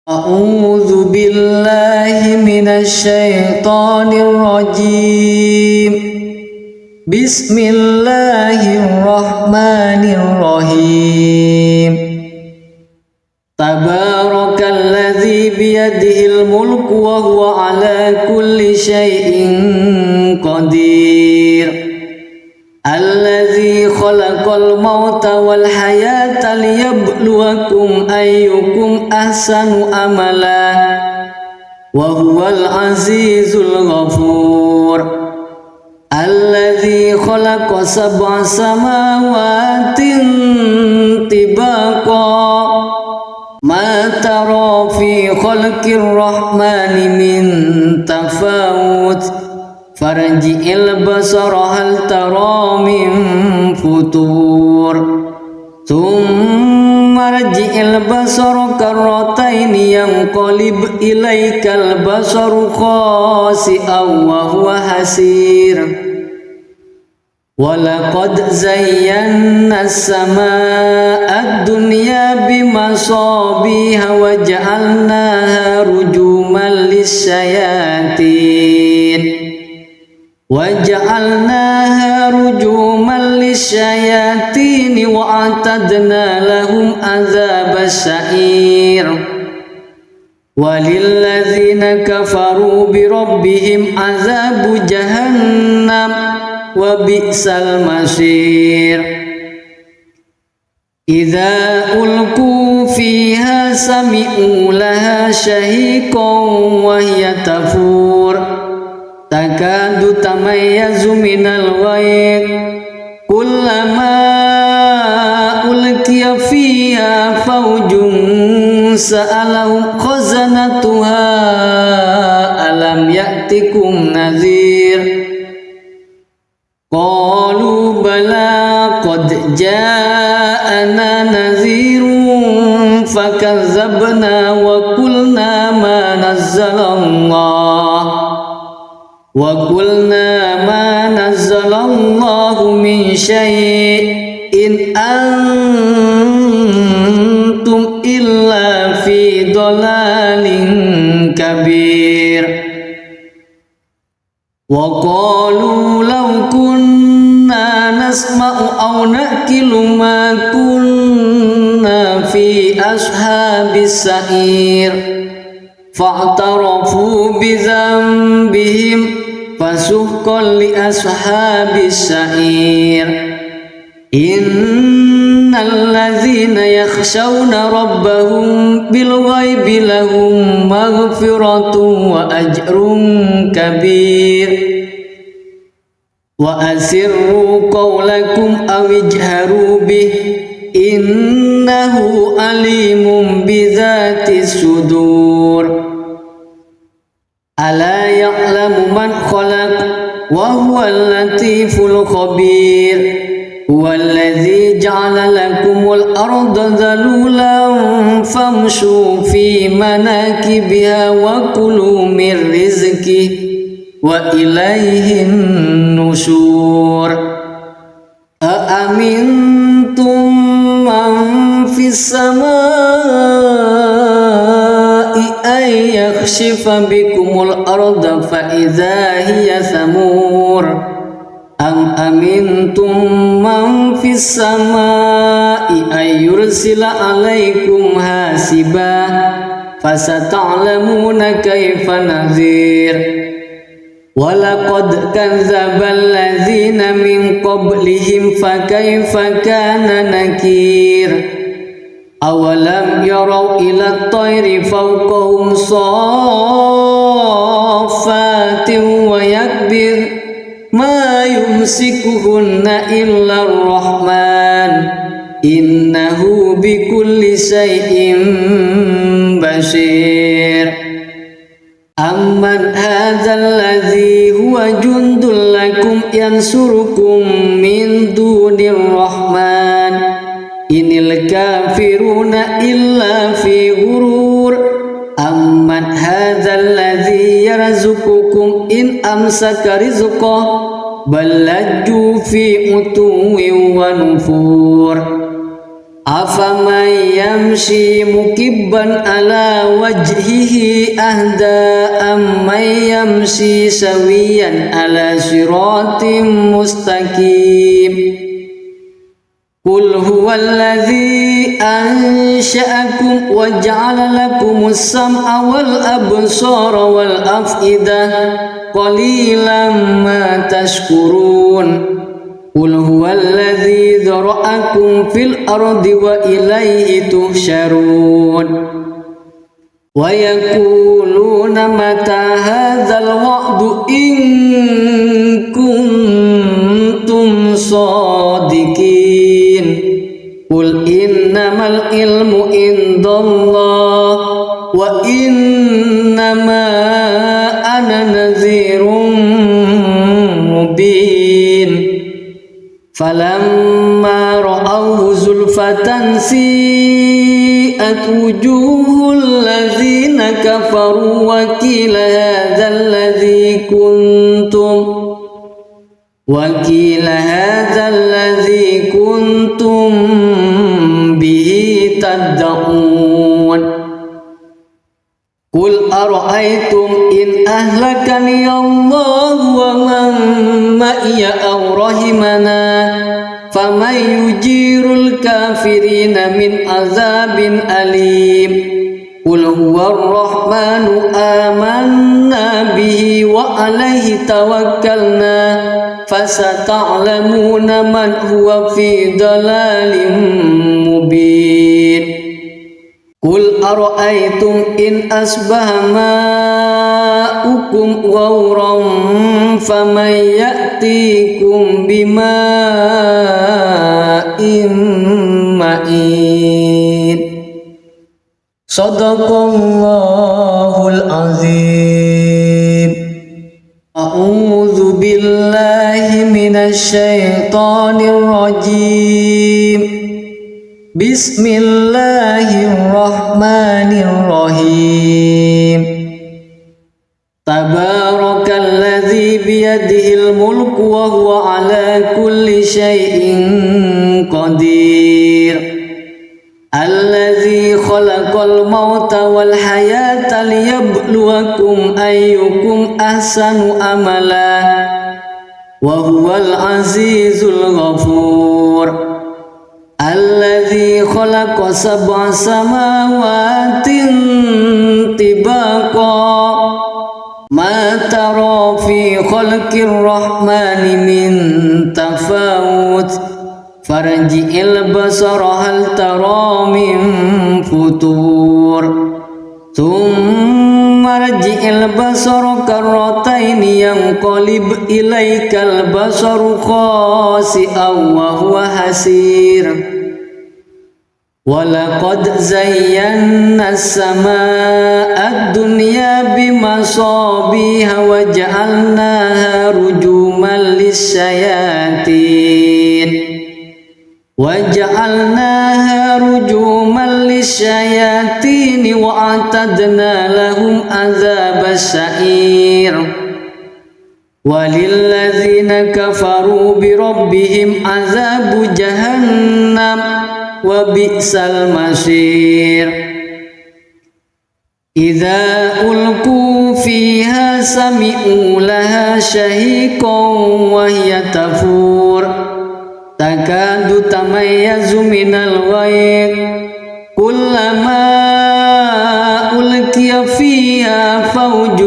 A'udzu billahi minasy syaithanir rajim. Bismillahirrahmanirrahim. Tabarakalladzi biyadihil mulku wa huwa ala kulli syai'in qadir. Alladzi khalaqal mauta wal hayata liyabluwakum ayyukum ahsanu amala wa huwal azizul ghafur. Alladzi khalaqa sab'a samawatin tibaqa ma tara fi khalqir rahmani min tafawut farji'il basara hal tara min futur thumma rji'il basara karrataini yanqalib ilaikal basaru khasi'an wa huwa hasir. Walaqad zayyana as-samaa'a ad-dunya bimasabiha wa ja'alnaha rujuman lis-syayatin وَجَعَلْنَاهَا رُجُومًا لِلشَّيَاطِينِ وَأَعْتَدْنَا لَهُمْ عَذَابَ السَّعِيرِ. وَلِلَّذِينَ كَفَرُوا بِرَبِّهِمْ عَذَابُ جَهَنَّمَ وَبِئْسَ الْمَصِيرُ. إِذَا أُلْقُوا فِيهَا سَمِعُوا لَهَا شَهِيقًا وَهِيَ تَفُورُ takadu tamayyazu minal ghayz kullama ulqiya fiha fawjun sa'alahum khazanatuha alam ya'tikum nadhir qalu bala qad ja'ana nadhirun fakazzabna wa qulna ma nazzalallah وَقُلْنَا مَا نَزَّلَ اللَّهُ مِنْ شَيْءٍ إِنْ أَنْتُمْ إِلَّا فِي ضَلَالٍ كَبِيرٍ. وَقَالُوا لَوْ كُنَّا نَسْمَعُ أَوْ نَعْقِلُ مَا كُنَّا فِي أَصْحَابِ السَّعِيرِ فَاعْتَرَفُوا بِذَنبِهِمْ فَسُحْقًا لِأَصْحَابِ السَّعِيرِ. إِنَّ الَّذِينَ يَخْشَوْنَ رَبَّهُمْ بِالْغَيْبِ لَهُمْ مَغْفِرَةٌ وَأَجْرٌ كَبِيرٌ. وَأَسِرُّوا قَوْلَكُمْ أَوِ اجْهَرُوا بِهِ إِنَّهُ عَلِيمٌ بِذَاتِ الصُّدُورِ. ألا يعلم من خلق وهو اللطيف الخبير. هو الذي جعل لكم الأرض ذلولا فامشوا في مناكبها وكلوا من رزقه وإليه النشور. أأمنتم من في السماء أن يخسف بكم الأرض فإذا هي ثمور أم أمنتم من في السماء أن يرسل عليكم حاسبا فستعلمون كيف نذير. وَلَقَدْ كَذَّبَ الَّذِينَ مِنْ قَبْلِهِمْ فَكَيْفَ كَانَ نَكِيرِ. أَوَلَمْ يَرَوْا إِلَى الطَّيْرِ فَوْقَهُمْ صَافَّاتٍ وَيَقْبِضْنَ مَا يُمْسِكُهُنَّ إِلَّا الرَّحْمَنُ إِنَّهُ بِكُلِّ شَيْءٍ بَصِيرٌ. Amman hadzal ladzi huwa jundul lakum yansurukum min dunir rahman inil kafiruna illa fi ghurur. Amman hadzal ladzi yarzuqukum in amsaka rizqah bal lajju fi utuwin wa nufur. أفمن يمشي مكبا على وجهه أهدى أمن يمشي سويا على صراط مستقيم قل هو الذي أنشأكم وجعل لكم السمع والأبصار والأفئدة قليلا ما تشكرون قل هو الذي ذرأكم في الأرض وإليه تحشرون ويقولون متى هذا الوعد إن كنتم صادقين قل إنما العلم عند الله وإنما أنا نذير مبين فلما رأوه زلفة سيئت وجوه الذين كفروا وقيل هذا الذي كنتم به تدعون قل أرأيتم إن أهلكني الله ومن معي أو رحمنا فمن يجير الكافرين من عذاب أليم قل هو الرحمن آمنا به وعليه توكلنا فستعلمون من هو في ضلال مبين قل أرأيتم إن أصبح ماؤكم غورا فمن يأتيكم بماء معين صدق الله العظيم أعوذ بالله من الشيطان الرجيم بسم الله الرحمن الرحيم تبارك الذي بيده الملك وهو على كل شيء قدير الذي خلق الموت والحياة ليبلوكم أيكم أحسن عملا وهو العزيز الغفور الذي خلق 7 سماوات طباقا ما ترى في خلق الرحمن من تفاوت فارجع البصر هل ترى من فطور ثم ارجع البصر كرتين ينقلب إليك البصر خاسئا وهو حسير ولقد زينا السماء الدنيا بمصابيح وجعلناها رجوما للشياطين وأعتدنا لهم عذاب السعير وللذين كفروا بربهم عذاب جهنم وبئس المصير إذا ألقوا فيها سمعوا لها شهيقا وهي تفور تكاد تميز من الغيظ كلما ألقي فيها فوج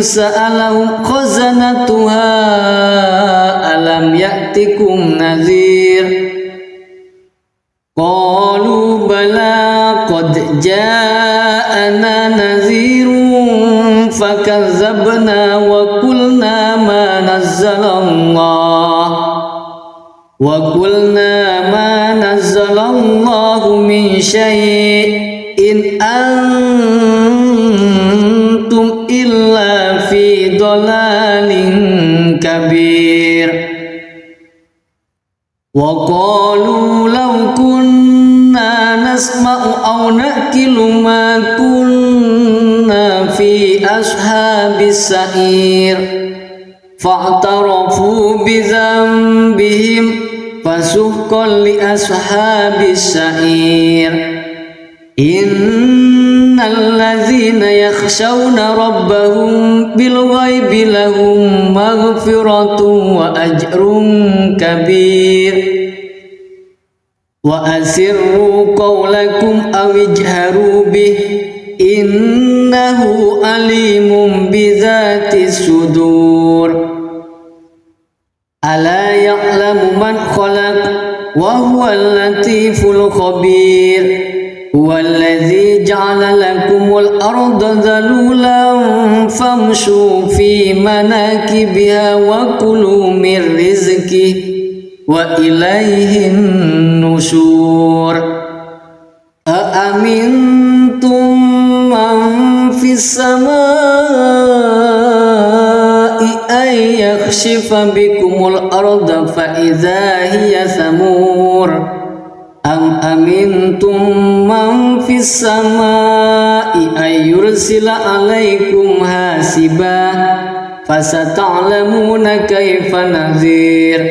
سألهم خزنتها ألم يأتكم نذير قالوا بلى قد جاءنا نذير فكذبنا وقلنا ما نزل الله من شيء إن أنتم إلا في ضلال كبير وقالوا لو كنا نسمع أو نأكل ما كنا في أصحاب السعير فاعترفوا بذنبهم fasuhqan li ashabis sa'ir. Innal ladzina yakhshawna rabbahum bil ghaibi lahum maghfiratun wa ajrun kabir. Wa asirru qawlakum aw ijharu bih innahu alimun bidzati sudur. Ala ya'lamu man khalaq wa huwal latiful khabir. Huwallazi ja'ala lakumul arda dhalulan famshu fi manakibiha wa kulu min rizqihi wa ilaihin nusyur. Aamintum man fis samai ay yakhshifa bikumul arda fa idza hiya samur. Am amintum man fis samai ay yursila alaikum hasiba fasata'lamuna kaifa nadhir.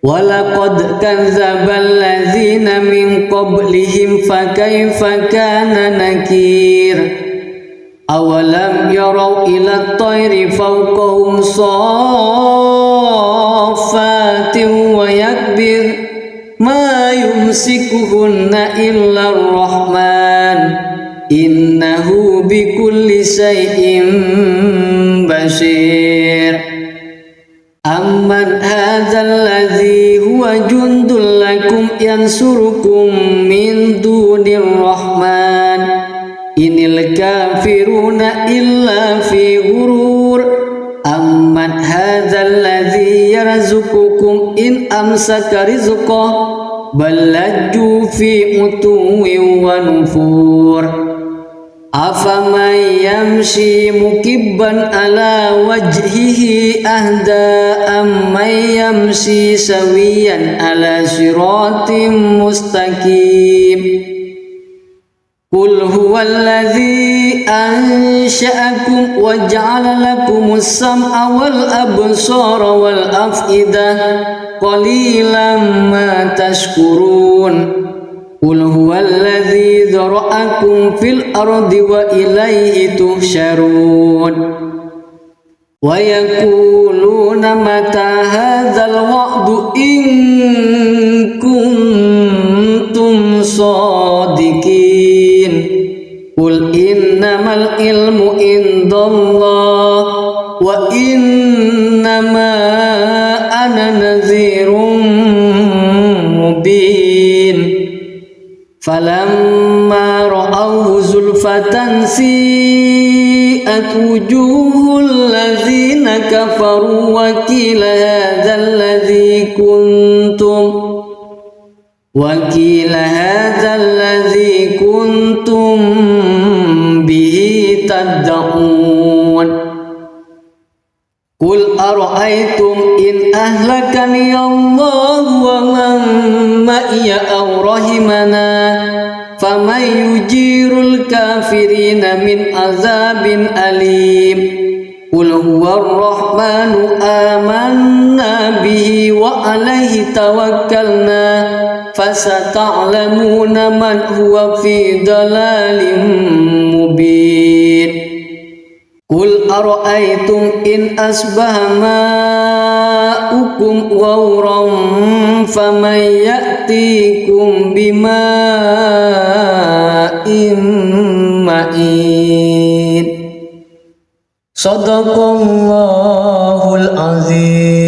Walaqad kadzdzabal ladzina min qablihim fakaifa kana nakir. Awalam yarau ila at-tayri fawqahum saffatin wa yakbir ma yumsikuhunna illa ar-rahman innahu bikulli shay'in basir. Amman hadzal ladzi huwa jundul lakum yansurukum min dunir rahman inil kafiruna illa fi ghurur. Amman hadzal ladzi yarzuqukum in amsaka rizqah bal lajju fi utuwin wa nufur. Afaman yamshi mukibban ala wajhihi ahda amman yamshi sawiyan ala siratim mustaqim. Qul huwallazi ansha'akum wa ja'ala lakumus sam'a wal absara wal af'idah qalilan ma tashkurun. Qul huwallazi dzara'akum fil ardi wa ilaihi tuhsyarun. Wa yaquluna mata hadzal wa'du in kuntum shadiqin. Qul innamal ilmu indallah wa innama ana nadhirun mubin. Falamma ra'awhu zulfatan si'at wujuhul ladzina kafaru wa qila hadzal ladzi kuntum bihi tad'un. Qul ara'aytum in ahlakani Allah wa man ma'iya aw rahimana faman yujirul kafirina min azabin alim. Qul huwar rahmanu amanna bihi wa alaihi tawakkalna fasata'lamuna man huwa fi dalalin mubin. Qul ara'aytum in asbaha ma'ukum ghawran faman ya'tikum bima'in ma'in. Shadaqallahul azim.